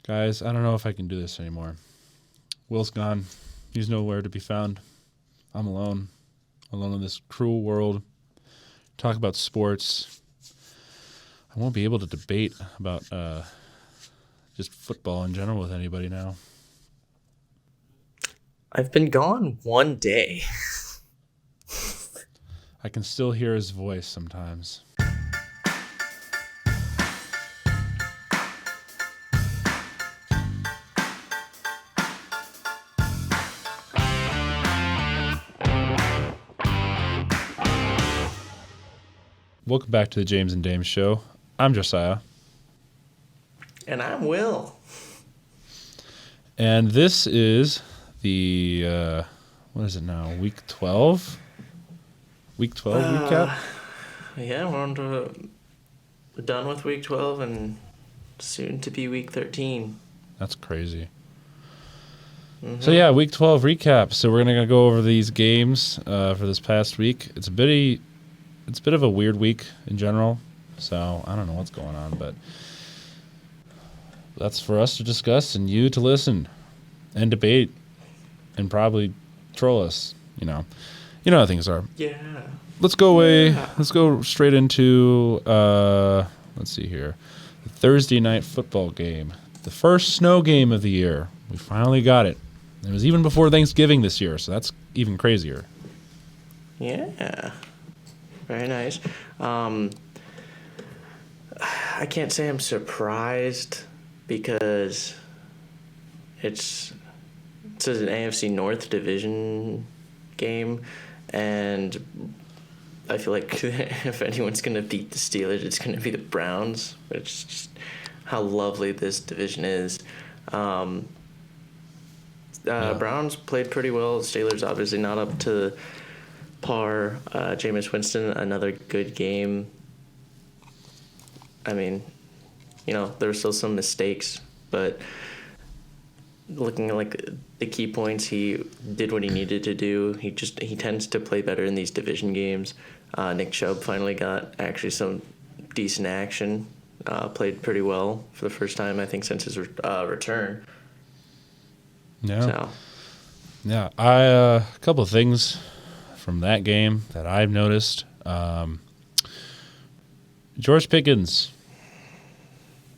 Guys, I don't know if I can do this anymore. Will's gone. He's nowhere to be found. I'm alone. Alone in this cruel world. Talk about sports. I won't be able to debate about just football in general with anybody now. I've been gone one day. I can still hear his voice sometimes. Welcome back to the James and Dames Show. I'm Josiah. And I'm Will. And this is the, what is it now, week 12? Week 12 recap? Yeah, we're done with week 12 and soon to be week 13. That's crazy. Mm-hmm. So yeah, week 12 recap. So we're going to go over these games for this past week. It's a bit of a weird week in general. So I don't know what's going on, but that's for us to discuss and you to listen and debate and probably troll us, you know how things are. Yeah. Let's go away. Yeah. Let's go straight into, let's see here, the Thursday night football game. The first snow game of the year. We finally got it. It was even before Thanksgiving this year, so that's even crazier. Yeah. Very nice. I can't say I'm surprised because it's an AFC North division game, and I feel like if anyone's going to beat the Steelers, it's going to be the Browns, which is just how lovely this division is. Browns played pretty well. Steelers obviously not up to par. Jameis Winston, another good game. I mean, there were still some mistakes, but looking at like the key points, he did what he needed to do. He tends to play better in these division games. Nick Chubb finally got actually some decent action. Played pretty well for the first time, I think, since his return. Yeah. So. Yeah. A couple of things from that game that I've noticed. George Pickens,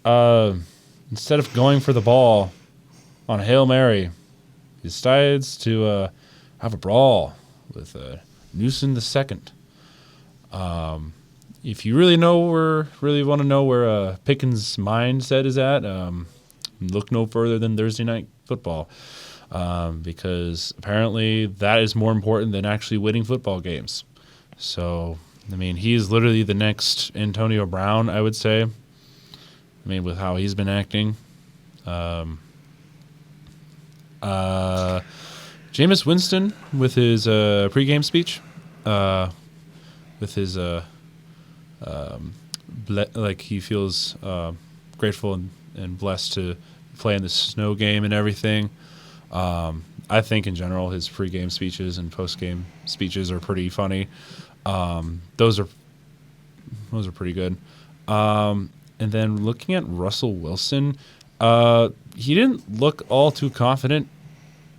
instead of going for the ball on a Hail Mary, he decides to have a brawl with Newsom II. If you really want to know where Pickens' mindset is at, look no further than Thursday night football, because apparently that is more important than actually winning football games. So, I mean, he's literally the next Antonio Brown, I would say. I mean, with how he's been acting. Jameis Winston with his pregame speech, with his like he feels grateful and blessed to play in the snow game and everything. I think in general his pregame speeches and postgame speeches are pretty funny. Those are pretty good. And then looking at Russell Wilson, he didn't look all too confident.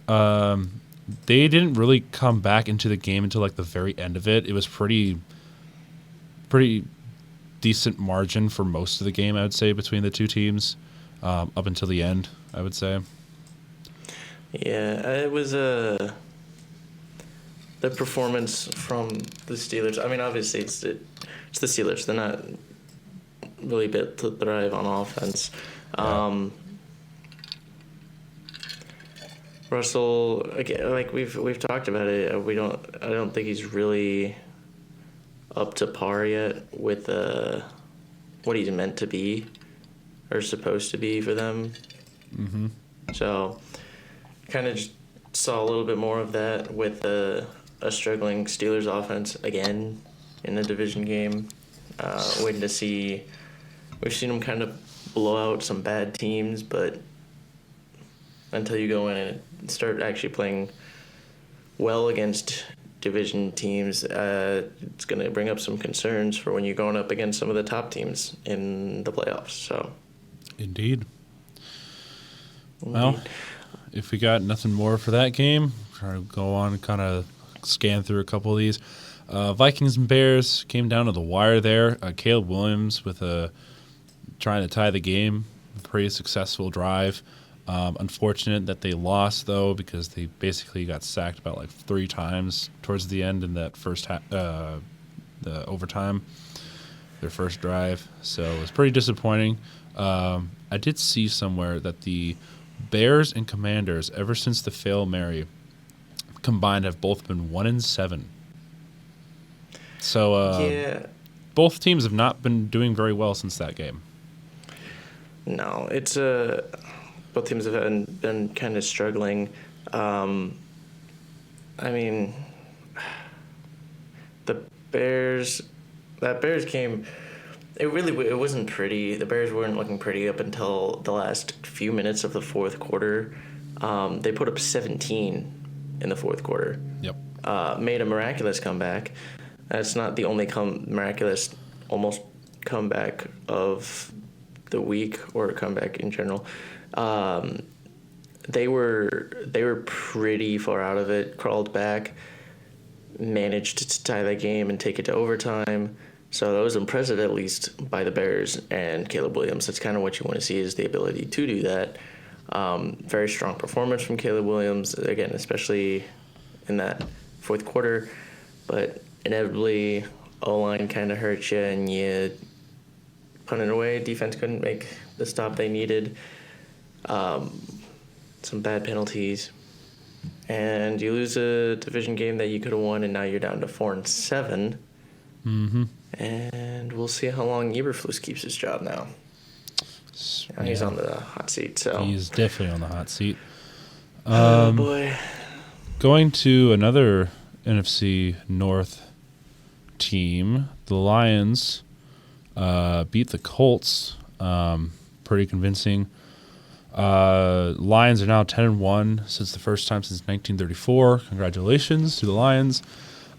They didn't really come back into the game until like the very end of it. It was pretty decent margin for most of the game, I would say, between the two teams, up until the end, I would say. Yeah, it was the performance from the Steelers. I mean, obviously it's the Steelers. They're not really built to thrive on offense. Yeah. Russell, again, like we've talked about it. I don't think he's really up to par yet with what he's meant to be or supposed to be for them. Mm-hmm. So, kind of just saw a little bit more of that with a struggling Steelers offense again in the division game. Waiting to see. We've seen them kind of blow out some bad teams, but until you go in and start actually playing well against division teams, it's going to bring up some concerns for when you're going up against some of the top teams in the playoffs. So, Indeed. Well, if we got nothing more for that game, try to go on and kind of scan through a couple of these. Vikings and Bears came down to the wire there. Caleb Williams with trying to tie the game, a pretty successful drive. Unfortunate that they lost though, because they basically got sacked about like 3 times towards the end in that first the overtime, their first drive. So it was pretty disappointing. I did see somewhere that the Bears and Commanders, ever since the Fail Mary combined, have both been 1-7. So Yeah. both teams have not been doing very well since that game. No, it's both teams have been kind of struggling. I mean, the Bears, that Bears game, it wasn't pretty. The Bears weren't looking pretty up until the last few minutes of the fourth quarter. They put up 17 in the fourth quarter. Yep. Made a miraculous comeback. That's not the only miraculous almost comeback of the week or a comeback in general. They were pretty far out of it, crawled back, managed to tie that game and take it to overtime. So that was impressive, at least by the Bears and Caleb Williams. That's kind of what you want to see, is the ability to do that. Very strong performance from Caleb Williams, again, especially in that fourth quarter. But inevitably, O-line kind of hurt you, and you punt it away. Defense couldn't make the stop they needed. Some bad penalties. And you lose a division game that you could have won, and now you're down to 4-7. Mm-hmm. And we'll see how long Eberflus keeps his job now. He's on the hot seat, so. He's definitely on the hot seat. Oh, boy. Going to another NFC North team, the Lions beat the Colts pretty convincing. Lions are now 10-1 since the first time since 1934. Congratulations to the Lions.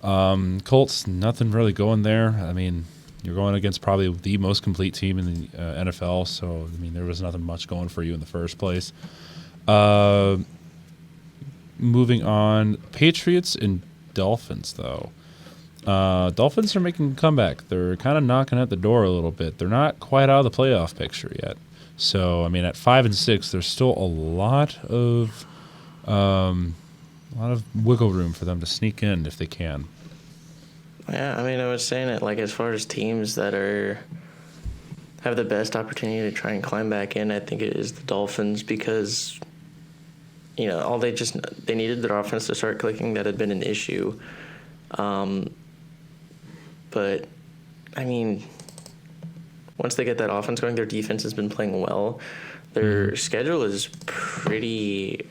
Colts, nothing really going there. I mean, you're going against probably the most complete team in the NFL, so I mean, there was nothing much going for you in the first place. Moving on, Patriots and Dolphins, though. Dolphins are making a comeback. They're kind of knocking at the door a little bit. They're not quite out of the playoff picture yet. So, I mean, at 5-6, there's still a lot of wiggle room for them to sneak in if they can. Yeah, I mean, I was saying it, like, as far as teams that have the best opportunity to try and climb back in, I think it is the Dolphins, because, you know, they needed their offense to start clicking. That had been an issue. But, I mean, once they get that offense going, their defense has been playing well. Their schedule is pretty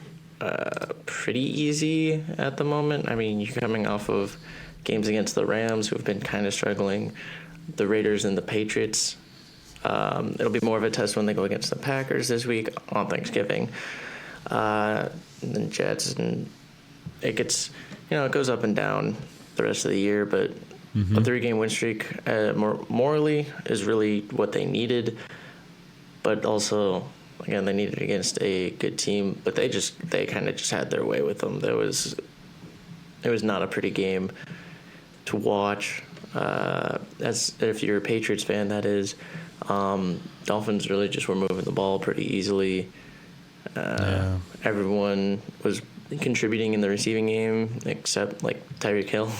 easy at the moment. I mean, you're coming off of games against the Rams, who have been kind of struggling, the Raiders and the Patriots. It'll be more of a test when they go against the Packers this week on Thanksgiving. And then Jets, and it gets, it goes up and down the rest of the year, but a 3-game win streak morally is really what they needed. But also, again, they needed it against a good team, but they kind of just had their way with them. It was not a pretty game to watch. As if you're a Patriots fan, that is. Dolphins really just were moving the ball pretty easily. Everyone was contributing in the receiving game except like Tyreek Hill.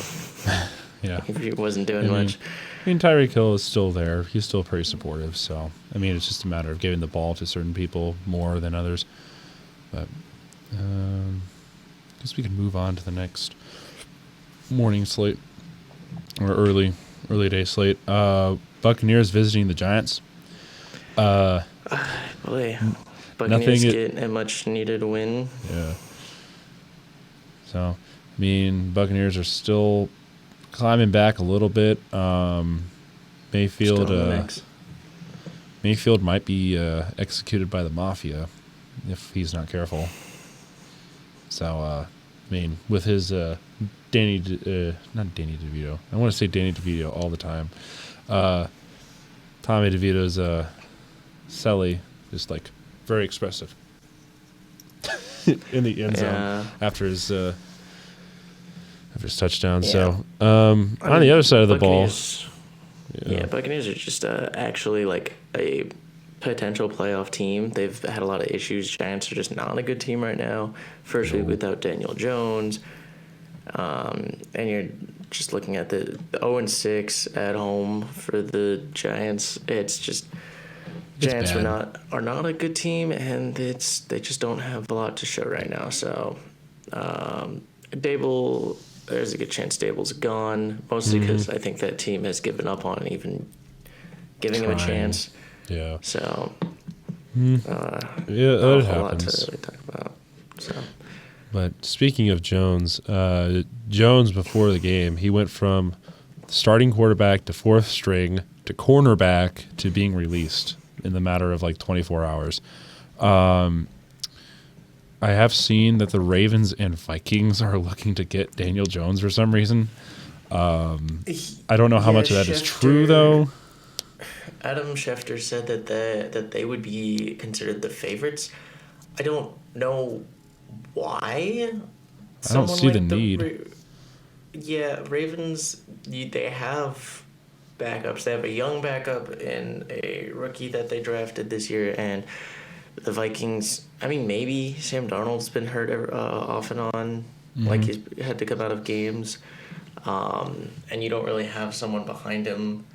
Yeah, he wasn't doing much. I mean, Tyreek Hill is still there. He's still pretty supportive. So, I mean, it's just a matter of giving the ball to certain people more than others. But I guess we can move on to the next morning slate or early day slate. Buccaneers visiting the Giants. Boy, Buccaneers get a much-needed win. Yeah. So, I mean, Buccaneers are still climbing back a little bit. Mayfield might be executed by the mafia if he's not careful. So, I mean, with his not Danny DeVito. I want to say Danny DeVito all the time. Tommy DeVito's Sully is like very expressive. in the end zone Yeah. after his touchdown. Yeah. So on the other side of the ball, Buccaneers are just actually like a potential playoff team. They've had a lot of issues. Giants are just not a good team right now. First week without Daniel Jones, and you're just looking at the 0-6 at home for the Giants. It's just Giants bad. are not a good team, and they just don't have a lot to show right now. So Dable, there's a good chance Dable's gone, mostly because I think that team has given up on even giving him a Trying. chance. yeah, So yeah, not that a whole lot to happens. really talk about. So But speaking of Jones, Jones before the game, he went from starting quarterback to fourth string to cornerback to being released in the matter of like 24 hours. I have seen that the Ravens and Vikings are looking to get Daniel Jones for some reason. I don't know how much of that is true, though. Adam Schefter said that they would be considered the favorites. I don't know why. I don't see the need. Ravens, they have backups. They have a young backup and a rookie that they drafted this year, and the Vikings. I mean, maybe Sam Darnold's been hurt off and on, like he's had to come out of games, and you don't really have someone behind him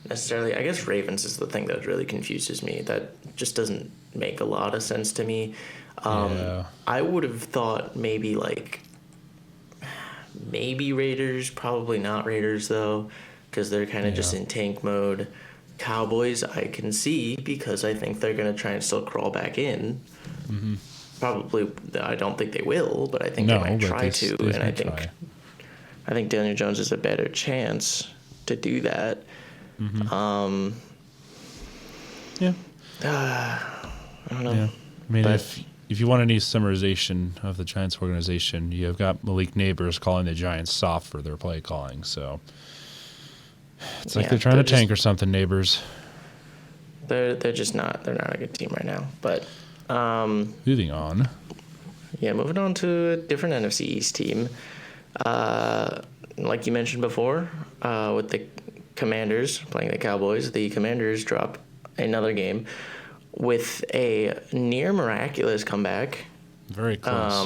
necessarily. I guess Ravens is the thing that really confuses me. That just doesn't make a lot of sense to me. Yeah. I would have thought maybe Raiders, probably not Raiders though, because they're kind of just in tank mode. Cowboys, I can see because I think they're going to try and still crawl back in. Mm-hmm. Probably, I don't think they will, but I think they might try to. And I think Daniel Jones is a better chance to do that. Mm-hmm. Yeah. I don't know. Yeah. I mean, if you want any summarization of the Giants organization, you've got Malik Neighbors calling the Giants soft for their play calling. So it's like they're trying to tank or something, Neighbors. They're just not. They're not a good team right now. But moving on. Yeah, moving on to a different NFC East team. Like you mentioned before, with the Commanders playing the Cowboys, the Commanders dropped another game with a near miraculous comeback. Very close.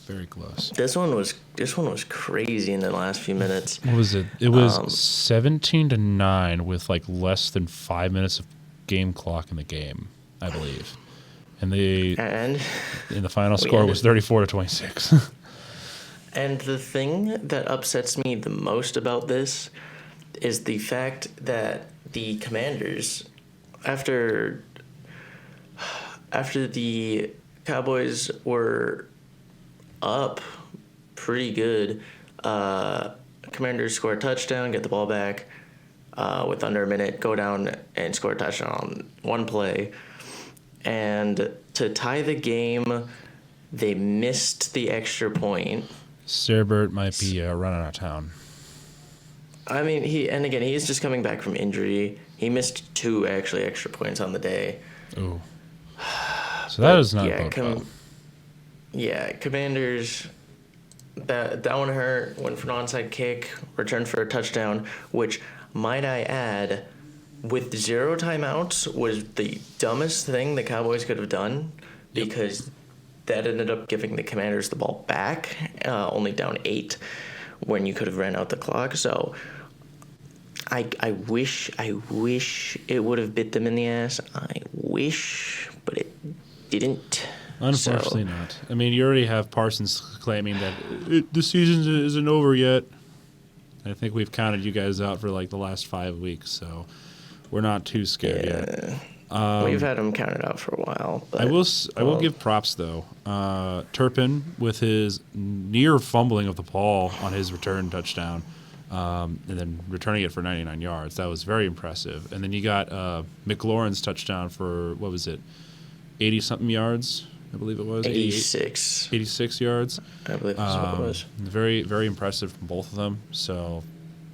Very close. This one was crazy in the last few minutes. What was it? It was 17-9 with like less than 5 minutes of game clock in the game, I believe. And the final score was 34-26. And the thing that upsets me the most about this is the fact that the Commanders, after the Cowboys were up pretty good, Commanders score a touchdown, get the ball back with under a minute, go down and score a touchdown on one play. And to tie the game, they missed the extra point. Serbert might be running out of town. I mean, he's just coming back from injury. He missed 2 actually extra points on the day. Ooh. So that is not well. Yeah, Commanders, that one hurt, went for an onside kick, returned for a touchdown, which, might I add, with 0 timeouts was the dumbest thing the Cowboys could have done, because that ended up giving the Commanders the ball back, only down 8, when you could have ran out the clock. So I wish it would have bit them in the ass. I wish, but it didn't. Unfortunately not. I mean, you already have Parsons claiming that the season isn't over yet. I think we've counted you guys out for like the last 5 weeks, so we're not too scared yet. We've had him counted out for a while. But, I will give props though. Turpin with his near fumbling of the ball on his return touchdown, and then returning it for 99 yards. That was very impressive. And then you got McLaurin's touchdown for, what was it, 80-something yards, I believe it was. 86 yards. I believe that's what it was. Very, very impressive from both of them. So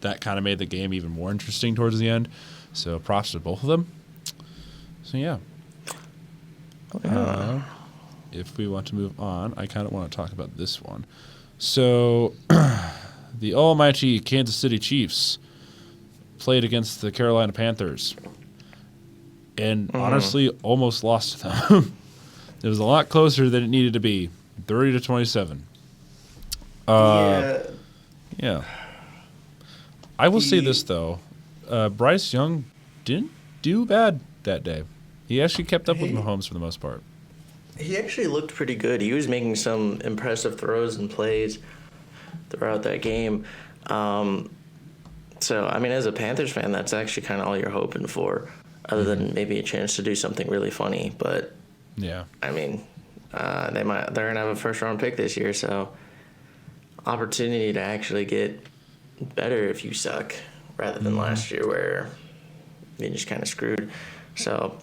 that kind of made the game even more interesting towards the end. So props to both of them. So, yeah. if we want to move on, I kind of want to talk about this one. So, the almighty Kansas City Chiefs played against the Carolina Panthers and honestly almost lost to them. It was a lot closer than it needed to be, 30-27. Yeah. I will say this, though. Bryce Young didn't do bad that day. He actually kept up with Mahomes for the most part. He actually looked pretty good. He was making some impressive throws and plays throughout that game. So, I mean, as a Panthers fan, that's actually kind of all you're hoping for, other than maybe a chance to do something really funny. But, Yeah. I mean, they're going to have a first-round pick this year, so opportunity to actually get better if you suck, rather than last year where you just kind of screwed. So,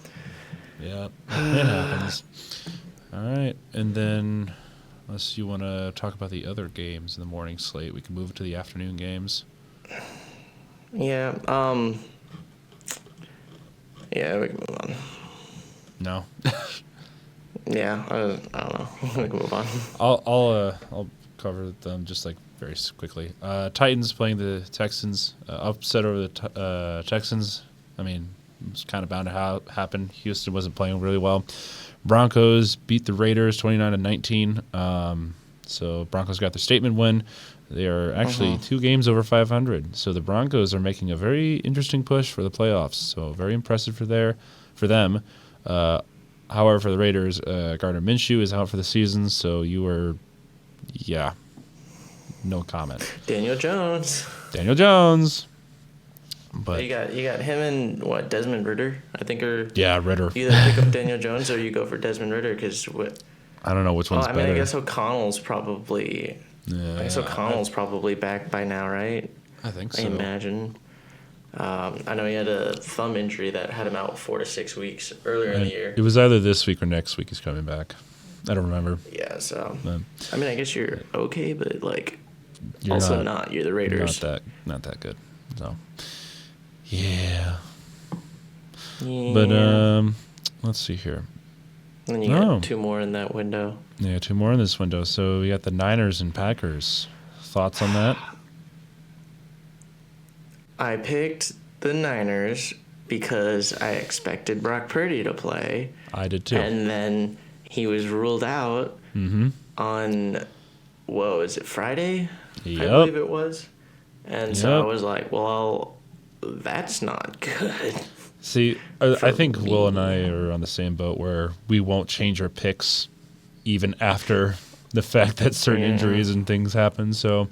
Yeah, it happens. All right, and then unless you want to talk about the other games in the morning slate, we can move to the afternoon games. yeah, yeah, we can move on. No, Yeah, I don't know. We can move on. I'll cover them just like very quickly. Titans playing the Texans, upset over the Texans. I mean, it's kind of bound to happen. Houston wasn't playing really well. Broncos beat the Raiders 29-19. So Broncos got their statement win. They are actually 2 games over 500. So the Broncos are making a very interesting push for the playoffs. So very impressive for them. However, for the Raiders, Gardner Minshew is out for the season. So no comment. Daniel Jones. But You got him and Desmond Ritter, I think, or yeah, Ritter. you either pick up Daniel Jones or you go for Desmond Ritter because I don't know which one's better. I guess O'Connell's probably. Yeah, I guess O'Connell's probably back by now, right? I think I so. imagine. I know he had a thumb injury that had him out 4 to 6 weeks earlier in the year. It was either this week or next week he's coming back. I don't remember. Yeah, so But I mean, I guess you're okay, but like, you're also not. You're the Raiders. Not that good. So yeah. Yeah. But let's see here. And then you got 2 more in that window. Yeah, 2 more in this window. So we got the Niners and Packers. Thoughts on that? I picked the Niners because I expected Brock Purdy to play. I did too. And then he was ruled out on, is it Friday? Yep. I believe it was. And so I Yep. was like, well, that's not good. See, I think Will and I are on the same boat where we won't change our picks even after the fact that certain injuries and things happen. So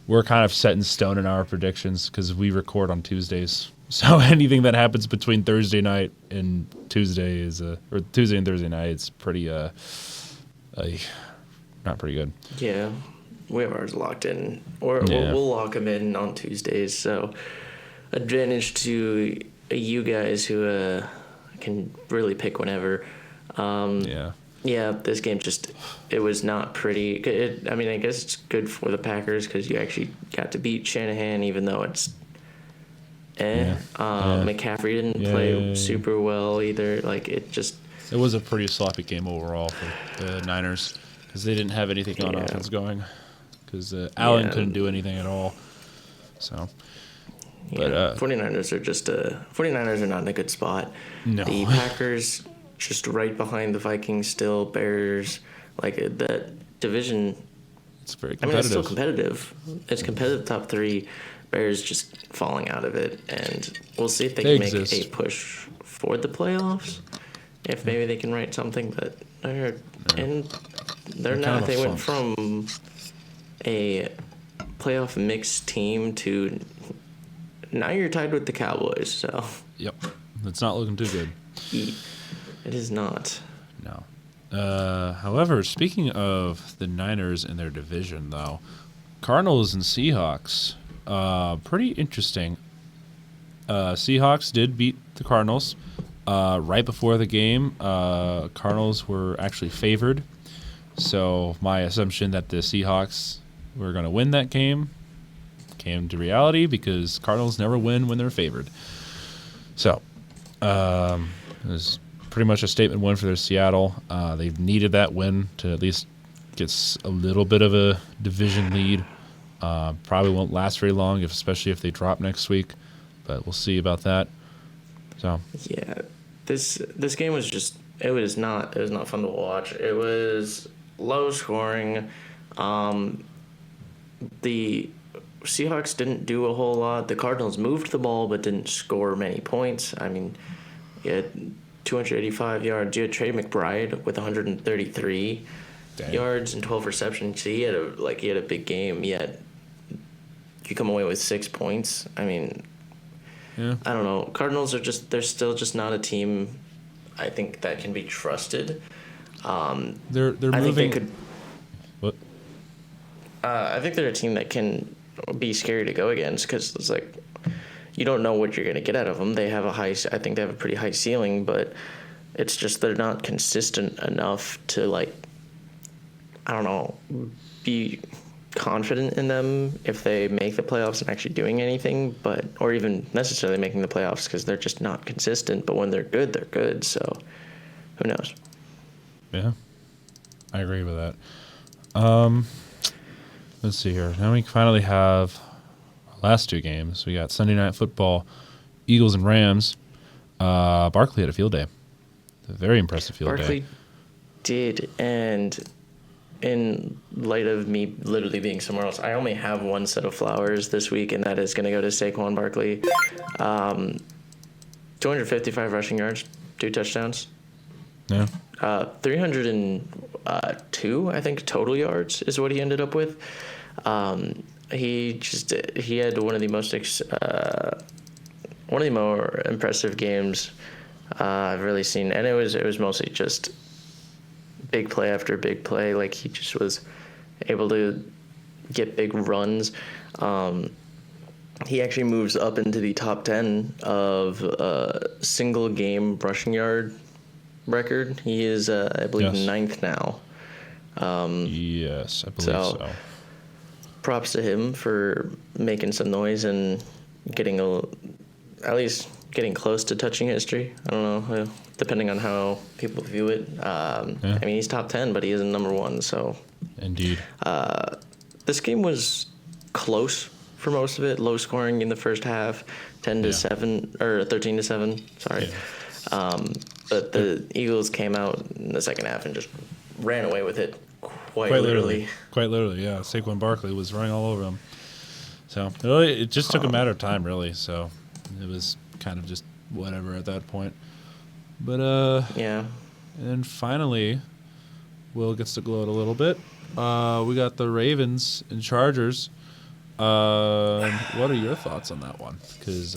we're kind of set in stone in our predictions because we record on Tuesdays. So anything that happens between Thursday night and Tuesday or Tuesday and Thursday night, it's pretty not pretty good. Yeah, we have ours locked in, or Yeah. we'll lock them in on Tuesdays. So advantage to you guys who can really pick whenever. Yeah. Yeah, this game it was not pretty. I mean, I guess it's good for the Packers because you actually got to beat Shanahan, even though it's McCaffrey didn't play super well either. Like, it was a pretty sloppy game overall for the Niners because they didn't have anything on offense going because Allen couldn't do anything at all. So, but 49ers are 49ers are not in a good spot. No. The Packers just right behind the Vikings still, Bears, like that division. It's very I mean, it's still competitive. competitive. It's competitive top 3. Bears just falling out of it, and we'll see if they can make a push for the playoffs. If maybe they can write something, but they're not. They went from a playoff mixed team to now you're tied with the Cowboys. So Yep, it's not looking too good. it is not. No. However, speaking of the Niners and their division, though, Cardinals and Seahawks, pretty interesting. Seahawks did beat the Cardinals right before the game. Cardinals were actually favored, so my assumption that the Seahawks were going to win that game came to reality because Cardinals never win when they're favored. So it was pretty much a statement win for their Seattle. They've needed that win to at least get a little bit of a division lead. Probably won't last very long, especially if they drop next week. But we'll see about that. So Yeah, this game was just it was not fun to watch. It was low scoring. The Seahawks didn't do a whole lot. The Cardinals moved the ball but didn't score many points. I mean, you had 285 yards. You had Trey McBride with 133 yards and 12 receptions. So he had a big game. Yet you come away with 6 points. I mean, yeah, I don't know. Cardinals they're still just not a team I think that can be trusted. they're I moving. think they could. What? I think they're a team that can be scary to go against because it's like you don't know what you're going to get out of them. They have I think they have a pretty high ceiling, but it's just they're not consistent enough to I don't know, be confident in them if they make the playoffs and actually doing anything, or even necessarily making the playoffs because they're just not consistent. But when they're good, they're good. So who knows? Yeah, I agree with that. Let's see here. Now we finally have our last two games. We got Sunday Night Football, Eagles and Rams. Barkley had a field day. A very impressive field day. Barkley did, and in light of me literally being somewhere else, I only have one set of flowers this week, and that is going to go to Saquon Barkley. 255 rushing yards, 2 touchdowns. Yeah. 302, I think, total yards is what he ended up with. He had one of the more impressive games I've really seen, and it was mostly just big play after big play. Like he just was able to get big runs. He actually moves up into the top 10 of single game rushing yard record. He is, I believe, ninth now. Yes, I believe so. Props to him for making some noise and getting at least getting close to touching history. I don't know, depending on how people view it. I mean, he's top 10, but he isn't number 1. So, indeed, this game was close for most of it. Low scoring in the first half, 10-7 or 13-7. Sorry. Yeah. But the Eagles came out in the second half and just ran away with it quite literally. Quite literally, yeah. Saquon Barkley was running all over them. So it just took a matter of time, really. So it was kind of just whatever at that point. But yeah. And finally, Will gets to gloat a little bit. We got the Ravens and Chargers. What are your thoughts on that one? Because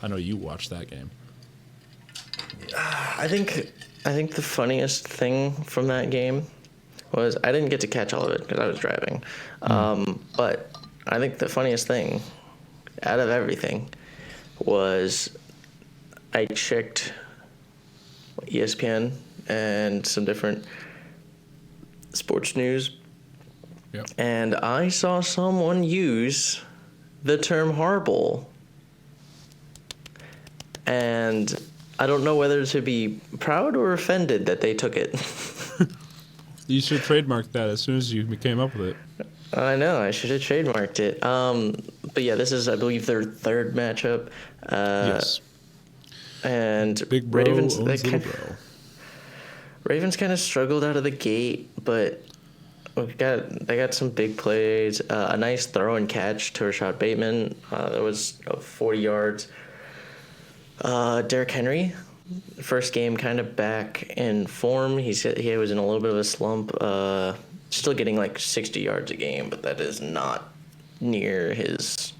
I know you watched that game. I think the funniest thing from that game was I didn't get to catch all of it because I was driving. But I think the funniest thing out of everything was I checked ESPN and some different sports news, and I saw someone use the term "horrible," and I don't know whether to be proud or offended that they took it. You should trademark that as soon as you came up with it. I know, I should have trademarked it. But yeah, this is, I believe, their third matchup. Yes. And Big bro Ravens, owns little bro. Ravens kind of struggled out of the gate, but they got some big plays. A nice throw and catch to Rashad Bateman. That was 40 yards. Derrick Henry, first game kind of back in form. He was in a little bit of a slump. Still getting like 60 yards a game, but that is not near his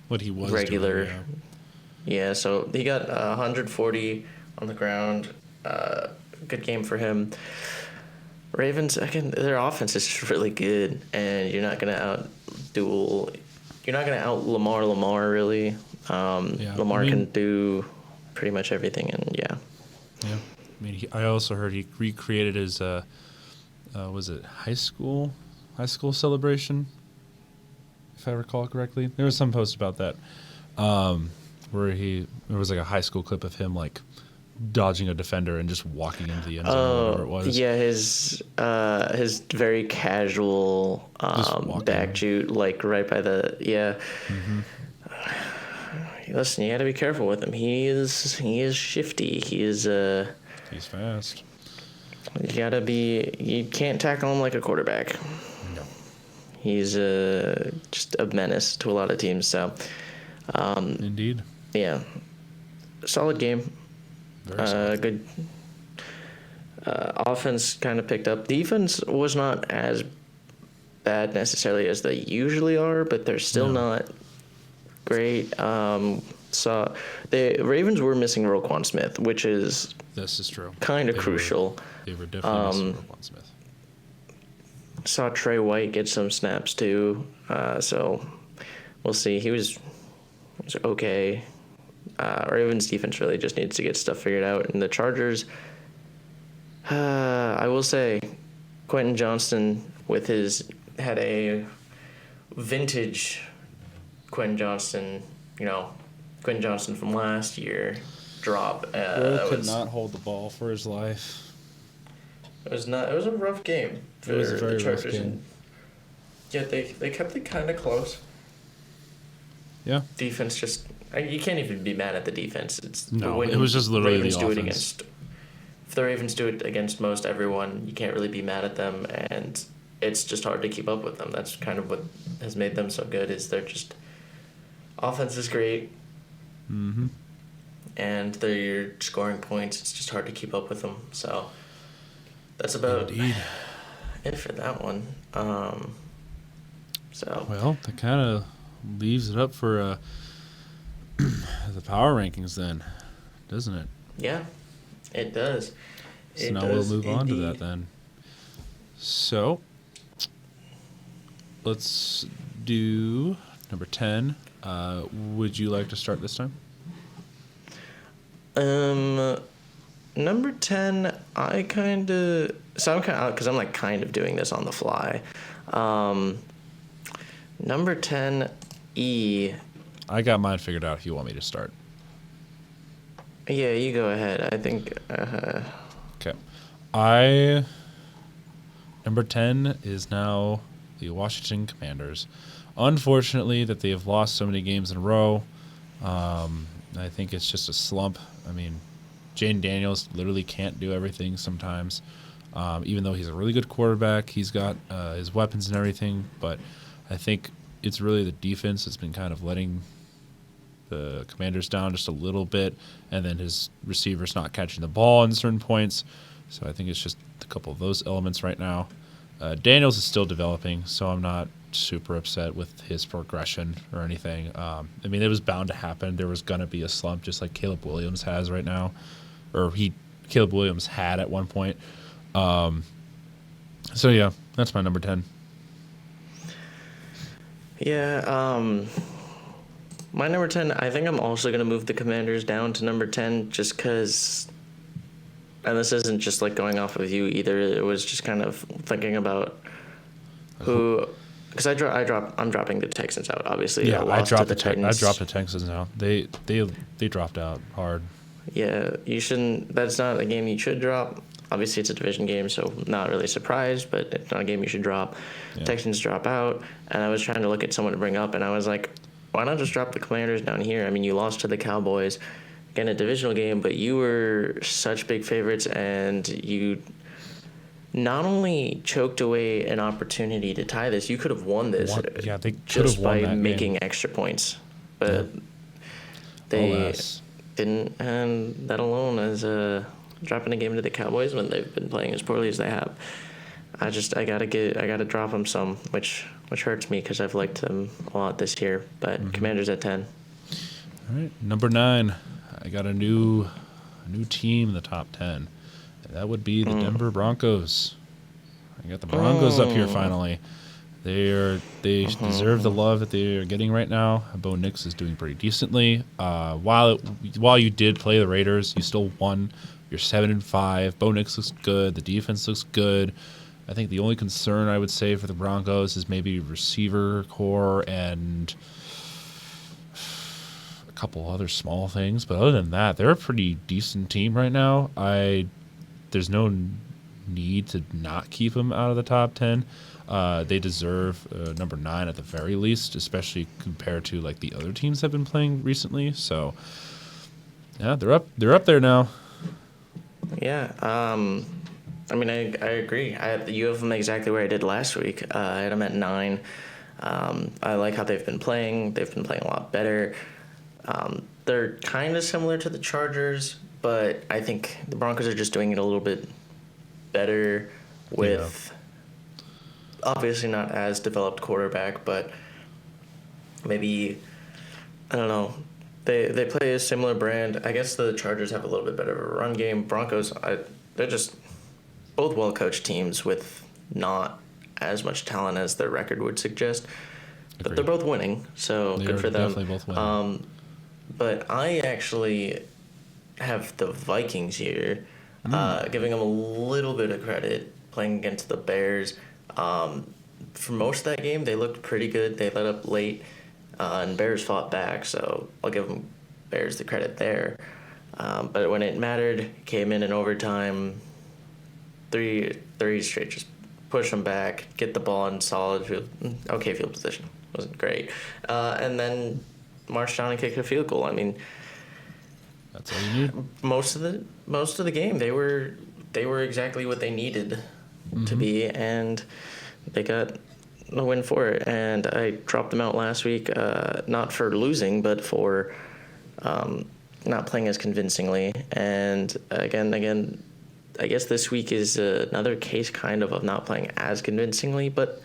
what he was regular. Doing, yeah, so he got 140 on the ground. Good game for him. Ravens, again, their offense is just really good, and you're not gonna out Lamar really. Lamar can do pretty much everything, and yeah. I mean, I also heard he recreated his was it high school celebration, if I recall correctly. There was some post about that, where there was like a high school clip of him like dodging a defender and just walking into the end zone or whatever it was. Yeah, his very casual walking. back shoot, like right by the Listen, you got to be careful with him. He is shifty. He's fast. You can't tackle him like a quarterback. No. He's just a menace to a lot of teams. So, Indeed. yeah, solid game. Very solid. Good. Offense kind of picked up. Defense was not as bad necessarily as they usually are, but they're still not great. So the Ravens were missing Roquan Smith, which is This is true. kind of crucial. They were definitely missing Roquan Smith. Saw Trey White get some snaps too, so we'll see. He was okay. Ravens defense really just needs to get stuff figured out. And the Chargers, I will say, Quentin Johnston had a vintage Quentin Johnston, Quentin Johnston from last year drop. Could not hold the ball for his life. It was a rough game for It was a very the rough Chargers. game. Yeah, they kept it kind of close. Yeah. Defense just you can't even be mad at the defense. It was just literally Ravens the do offense. If the Ravens do it against most everyone, you can't really be mad at them, and it's just hard to keep up with them. That's kind of what has made them so good. Is they're just offense is great, and they're scoring points. It's just hard to keep up with them. So that's about Indeed. it for that one. So Well, that kind of leaves it up for the power rankings then, doesn't it? yeah, it does. So now we'll move on to that then. So let's do number 10. Would you like to start this time? Number 10, because I'm like kind of doing this on the fly. Number 10, E. I got mine figured out if you want me to start. Yeah, you go ahead. I think. Okay. Number 10 is now the Washington Commanders. Unfortunately, that they have lost so many games in a row. I think it's just a slump. I mean, Jaden Daniels literally can't do everything sometimes. Even though he's a really good quarterback, he's got his weapons and everything. But I think it's really the defense that's been kind of letting the Commanders down just a little bit, and then his receivers not catching the ball in certain points. So I think it's just a couple of those elements right now. Daniels is still developing, so I'm not super upset with his progression or anything. I mean, it was bound to happen. There was going to be a slump just like Caleb Williams has right now, or Caleb Williams had at one point. So yeah, that's my number 10. Yeah, my number 10, I think I'm also going to move the Commanders down to number 10 just because, and this isn't just like going off of you either, it was just kind of thinking about who, because I'm dropping the Texans out, obviously. Yeah, I dropped the Titans now. They dropped out hard. Yeah, you shouldn't, that's not a game you should drop. Obviously, it's a division game, so not really surprised, but it's not a game you should drop. Yeah. Texans drop out, and I was trying to look at someone to bring up, and I was like, why not just drop the Commanders down here? I mean, you lost to the Cowboys in a divisional game, but you were such big favorites, and you not only choked away an opportunity to tie this, you could have won this. Yeah, they could just have won by that making game. extra points, but they Alas. didn't, and that alone is dropping a game to the Cowboys when they've been playing as poorly as they have. I gotta drop them some, which hurts me because I've liked them a lot this year. But Commanders at 10. All right, number 9. I got a new team in the top 10. And that would be the Denver Broncos. I got the Broncos up here finally. They deserve the love that they are getting right now. Bo Nix is doing pretty decently. While you did play the Raiders, you still won. You're 7-5. Bo Nix looks good. The defense looks good. I think the only concern I would say for the Broncos is maybe receiver core and couple other small things, but other than that, they're a pretty decent team right now. There's no need to not keep them out of the top 10. They deserve number 9 at the very least, especially compared to like the other teams that have been playing recently. So yeah, they're up there now. Yeah. I mean, I agree. You have them exactly where I did last week. I had them at 9. I like how they've been playing. They've been playing a lot better. They're kind of similar to the Chargers, but I think the Broncos are just doing it a little bit better with obviously not as developed quarterback, but maybe, I don't know. They play a similar brand. I guess the Chargers have a little bit better of a run game. Broncos, they're just both well-coached teams with not as much talent as their record would suggest. But Agreed. they're both winning, so They good are for them. definitely both winning. But I actually have the Vikings here, giving them a little bit of credit, playing against the Bears. For most of that game, they looked pretty good. They let up late, and Bears fought back, so I'll give them Bears the credit there. But when it mattered, came in overtime, three straight, just push them back, get the ball in solid field, okay field position. Wasn't great. And then march down and kick a field goal. I mean, That's all you need. most of the game they were exactly what they needed to be, and they got a win for it. And I dropped them out last week, not for losing, but for not playing as convincingly. And again, I guess this week is another case kind of not playing as convincingly, but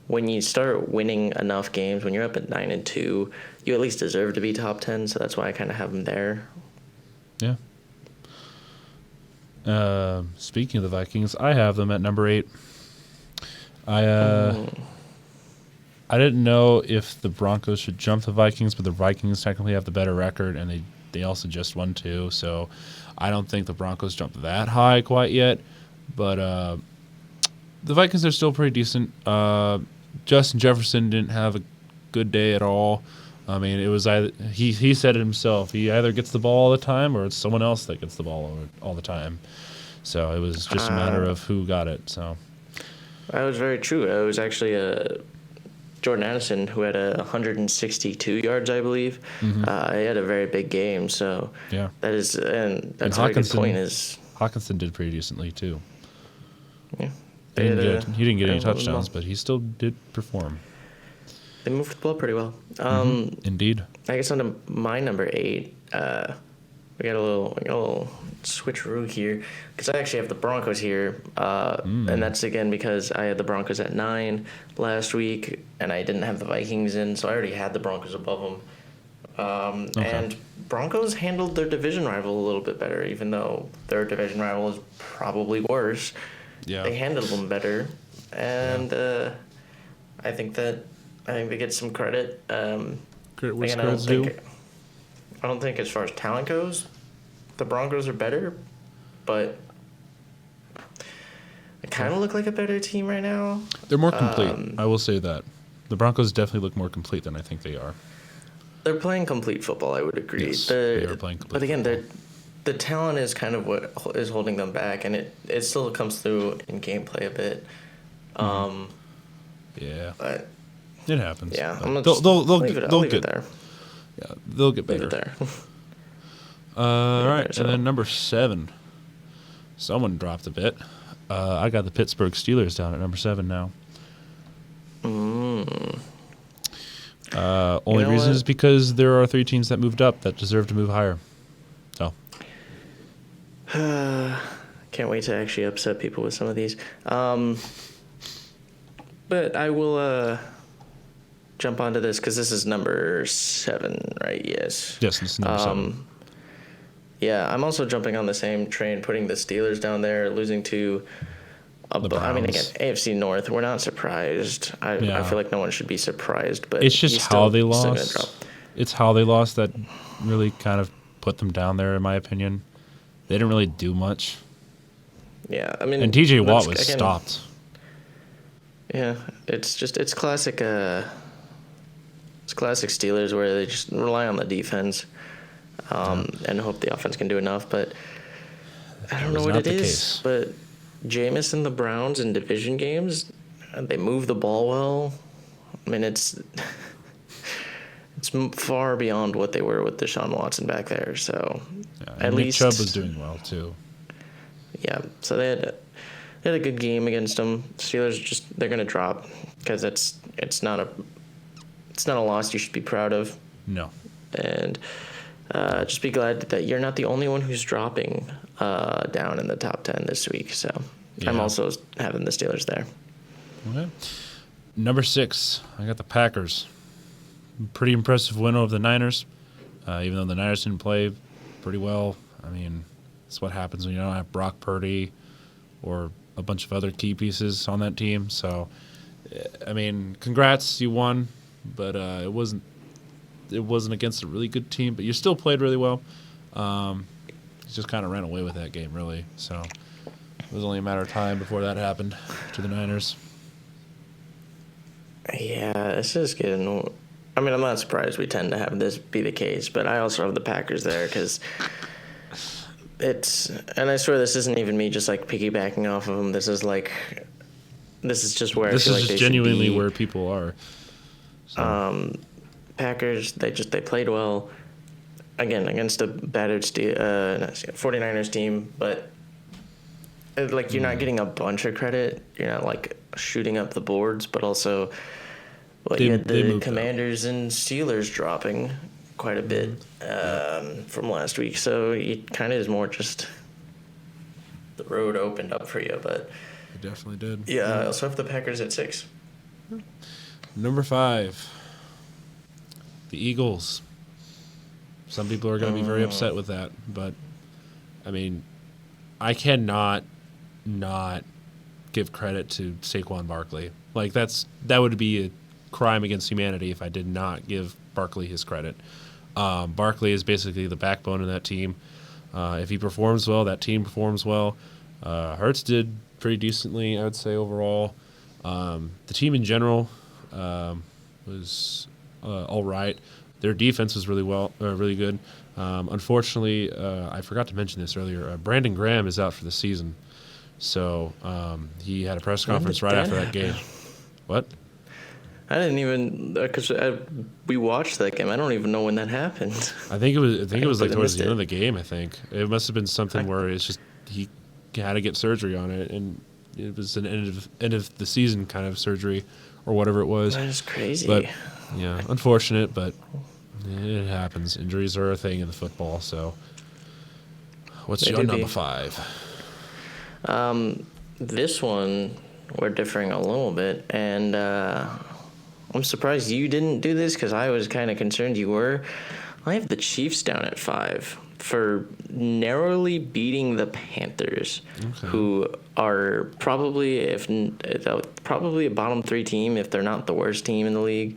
when you start winning enough games, when you're up at 9-2, you at least deserve to be top 10. So that's why I kind of have them there. Yeah. Speaking of the Vikings, I have them at number 8. I didn't know if the Broncos should jump the Vikings, but the Vikings technically have the better record, and they also just won too. So I don't think the Broncos jumped that high quite yet. But the Vikings are still pretty decent. Justin Jefferson didn't have a good day at all. I mean, it was either he said it himself. He either gets the ball all the time, or it's someone else that gets the ball all the time. So it was just a matter of who got it. So that was very true. It was actually Jordan Addison who had 162 yards, I believe. He had a very big game. So yeah, that's a very good point. Hawkinson did pretty decently too. Yeah, He didn't get any touchdowns, but he still did perform. They moved the ball pretty well. Indeed. I guess on to my number 8, we got a little switcheroo here because I actually have the Broncos here, and that's again because I had the Broncos at 9 last week, and I didn't have the Vikings in, so I already had the Broncos above them. And Broncos handled their division rival a little bit better, even though their division rival is probably worse. Yeah. They handled them better, and I think they get some credit. Where's Again, I don't think as far as talent goes, the Broncos are better, but they kind of look like a better team right now. They're more complete. I will say that. The Broncos definitely look more complete than I think they are. They're playing complete football, I would agree. Yes, they are playing complete But again, football. the talent is kind of what is holding them back, and it still comes through in gameplay a bit. Yeah. But It happens. yeah, But I'm gonna they'll leave it get there. Yeah, they'll get Leave better. it there. All right, there, so- and then number 7. Someone dropped a bit. I got the Pittsburgh Steelers down at number 7 now. Only know reason what? is because there are 3 teams that moved up that deserve to move higher. So Can't wait to actually upset people with some of these. But I will jump onto this because this is number 7, right? Yes. yes, this is number 7. Yeah, I'm also jumping on the same train, putting the Steelers down there, losing to. I mean, again, Browns. AFC North. We're not surprised. I feel like no one should be surprised, but It's just he's how they still gonna lost. drop. It's how they lost that really kind of put them down there, in my opinion. They didn't really do much. Yeah, I mean, And TJ Watt that's- was again, stopped. Yeah, it's classic. It's classic Steelers where they just rely on the defense. and hope the offense can do enough. But I don't know was what not it the is. case. But Jameis and the Browns in division games, they move the ball well. I mean, it's far beyond what they were with Deshaun Watson back there. So Yeah, at and Nick least Chubb was doing well too. yeah. So they had a good game against them. Steelers they're gonna drop because it's not a loss you should be proud of. No. And just be glad that you're not the only one who's dropping down in the top 10 this week. So I'm Yeah. also having the Steelers there. Okay. Number 6, I got the Packers. Pretty impressive win over the Niners, even though the Niners didn't play pretty well. I mean, it's what happens when you don't have Brock Purdy or a bunch of other key pieces on that team. So, I mean, congrats, you won, but it wasn't against a really good team, but you still played really well. You just kind of ran away with that game, really. So it was only a matter of time before that happened to the Niners. Yeah, it's just getting. I mean, I'm not surprised we tend to have this be the case, but I also have the Packers there because and I swear this isn't even me just like piggybacking off of them. This is just where This I feel is like just they genuinely should be. where people are. So. Packers, they played well again against a battered 49ers team, but you're not getting a bunch of credit. You're not like shooting up the boards, but also you had they the moved Commanders and Steelers dropping quite a bit from last week, so it kind of is more just the road opened up for you. But It definitely did. yeah, I also have the Packers at 6. Number 5, the Eagles. Some people are going to be very upset with that, but I mean, I cannot not give credit to Saquon Barkley. Like that would be a crime against humanity if I did not give Barkley his credit. Barkley is basically the backbone of that team. If he performs well, that team performs well. Hurts did pretty decently, I would say, overall. The team in general was all right. Their defense was really good. Unfortunately, I forgot to mention this earlier. Brandon Graham is out for the season, so he had a press conference right after that game. What? I didn't even because we watched that game. I don't even know when that happened. I think it was like completely towards the missed end it. of the game. I think it must have been something where it's just he had to get surgery on it, and it was an end of the season kind of surgery or whatever it was. That is crazy. But yeah, unfortunate, but it happens. Injuries are a thing in the football. So, what's They your do number be. 5? This one, we're differing a little bit, and I'm surprised you didn't do this because I was kind of concerned you were. I have the Chiefs down at 5 for narrowly beating the Panthers, who are probably probably a bottom 3 team if they're not the worst team in the league.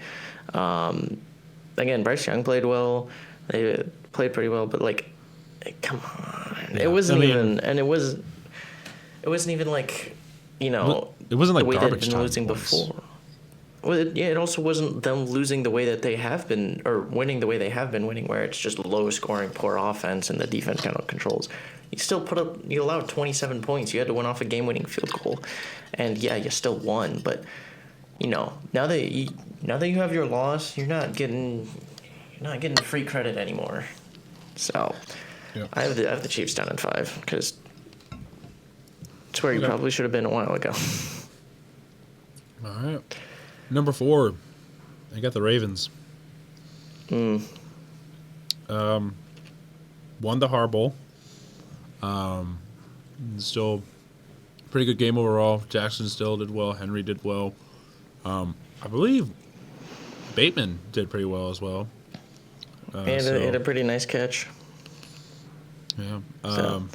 Again, Bryce Young played well. They played pretty well, but come on, Yeah. it wasn't I mean- even, and it wasn't even like, It wasn't like the way they'd garbage been time losing points. before. Well, it also wasn't them losing the way that they have been, or winning the way they have been winning, where it's just low scoring, poor offense, and the defense kind of controls. You allowed 27 points. You had to win off a game winning field goal, and yeah, you still won. But now that you have your loss, you're not getting free credit anymore. So Yeah. I have the Chiefs down at 5 because it's where you Okay. probably should have been a while ago. All right. Number 4, I got the Ravens. Won the Har Bowl. Still pretty good game overall. Jackson still did well. Henry did well. I believe Bateman did pretty well as well. He had a pretty nice catch. Yeah. So-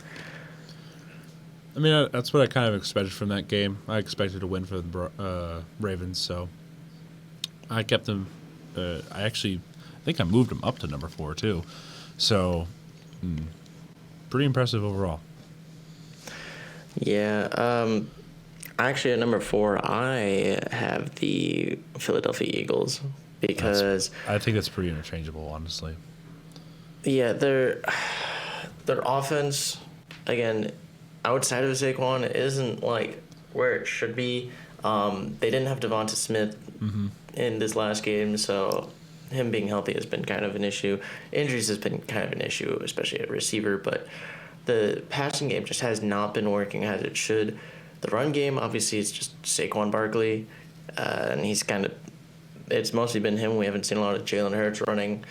I mean, that's what I kind of expected from that game. I expected a win for the Ravens, so I kept them. I think I moved them up to number 4 too. So, pretty impressive overall. Yeah. Actually, at number 4, I have the Philadelphia Eagles because I think that's pretty interchangeable, honestly. Yeah, their offense, again, outside of Saquon, isn't like where it should be. They didn't have Devonta Smith in this last game, so him being healthy has been kind of an issue. Injuries has been kind of an issue, especially at receiver, but the passing game just has not been working as it should. The run game, obviously, it's just Saquon Barkley, and he's kind of, it's mostly been him. We haven't seen a lot of Jalen Hurts running.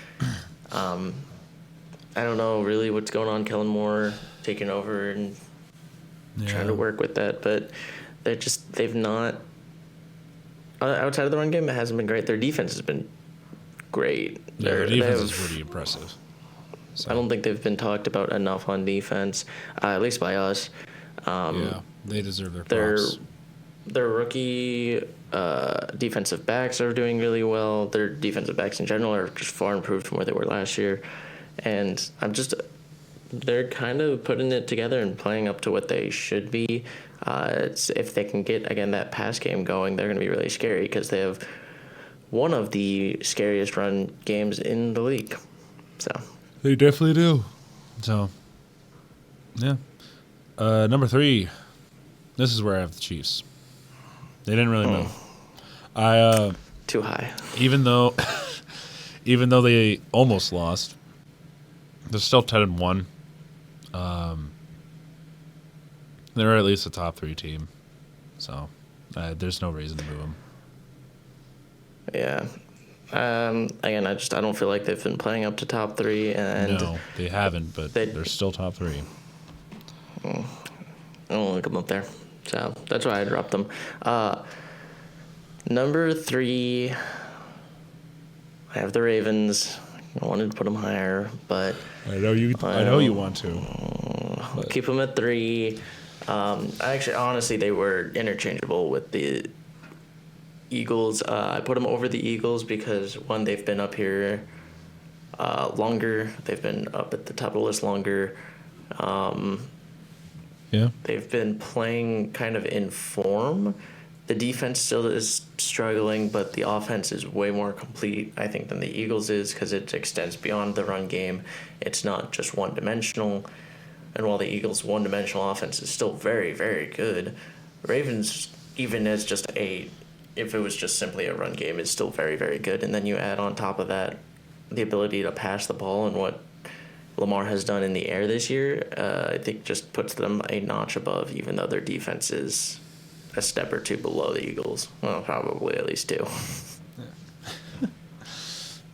I don't know really what's going on. Kellen Moore taking over and trying to work with that, but they've not, outside of the run game, it hasn't been great. Their defense has been great. Yeah, their defense is pretty impressive. So. I don't think they've been talked about enough on defense, at least by us. Yeah, they deserve their props. Their rookie defensive backs are doing really well. Their defensive backs in general are just far improved from where they were last year. And they're kind of putting it together and playing up to what they should be. If they can get, again, that pass game going, they're going to be really scary because they have one of the scariest run games in the league. So they definitely do. So, yeah. Number 3. This is where I have the Chiefs. They didn't really move. Too high. Even though they almost lost, they're still 10-1. They're at least a top 3 team, so there's no reason to move them. Yeah. Again, I don't feel like they've been playing up to top 3, and no, they haven't, but they're still top 3. I don't like them up there, so that's why I dropped them. Number 3, I have the Ravens. I wanted to put them higher, but I know you want to. I'll keep them at 3. Honestly, they were interchangeable with the Eagles. I put them over the Eagles because, one, they've been up here longer. They've been up at the top of the list longer. Yeah. They've been playing kind of in form. The defense still is struggling, but the offense is way more complete, I think, than the Eagles is because it extends beyond the run game. It's not just one-dimensional. And while the Eagles' one-dimensional offense is still very, very good, Ravens, even as if it was just simply a run game, is still very, very good. And then you add on top of that the ability to pass the ball and what Lamar has done in the air this year, I think just puts them a notch above, even though their defense is a step or 2 below the Eagles. Well, probably at least 2.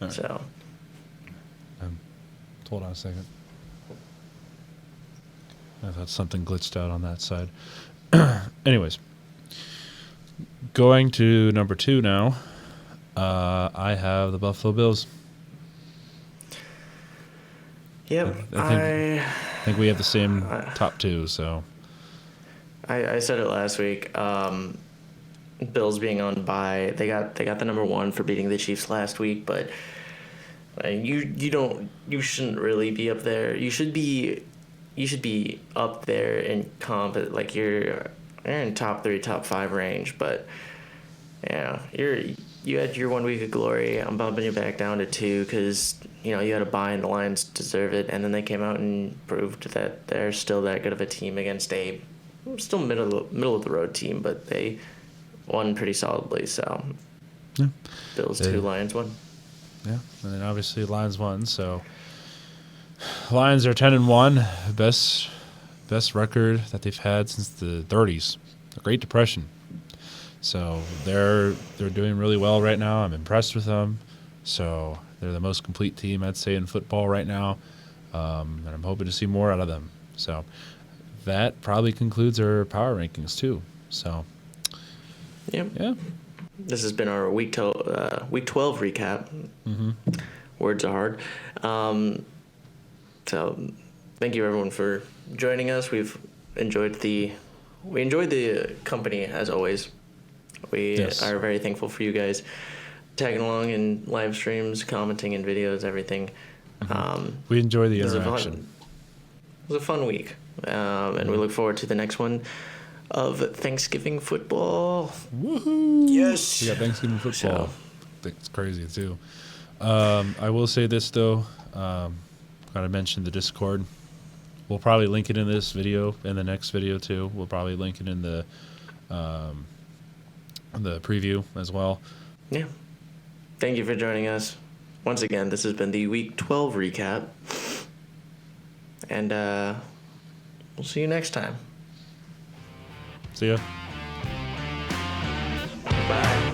Right. So. Hold on a second. I thought something glitched out on that side. Anyways, going to number 2 now. I have the Buffalo Bills. Yep, I think we have the same top 2. So I said it last week. Bills being on bye, they got the number 1 for beating the Chiefs last week, but you shouldn't really be up there. You should be up there in comp, like you're in top 3, top 5 range, but yeah, you had your 1 week of glory. I'm bumping you back down to 2 because you had a bye and the Lions deserve it, and then they came out and proved that they're still that good of a team against a still middle of the road team, but they won pretty solidly. So yeah. Bills 2, Lions 1. Yeah, and then obviously Lions won. So Lions are 10-1, best record that they've had since the 30s, the Great Depression. So they're doing really well right now. I'm impressed with them. So they're the most complete team, I'd say, in football right now, and I'm hoping to see more out of them. So that probably concludes our power rankings too. So yeah. This has been our week 12 recap. Mm-hmm. Words are hard. So thank you everyone for joining us. We enjoyed the company as always. We are very thankful for you guys tagging along in live streams, commenting in videos, everything. Mm-hmm. We enjoy the interaction. It was a fun week, and we look forward to the next one of Thanksgiving football. Woohoo! Yes, we got Thanksgiving football. It's crazy too. I will say this though, Mm-hmm. Got to mention the Discord. We'll probably link it in this video, in the next video too. We'll probably link it in the preview as well. Yeah. Thank you for joining us. Once again, this has been the Week 12 recap. And we'll see you next time. See ya. Bye.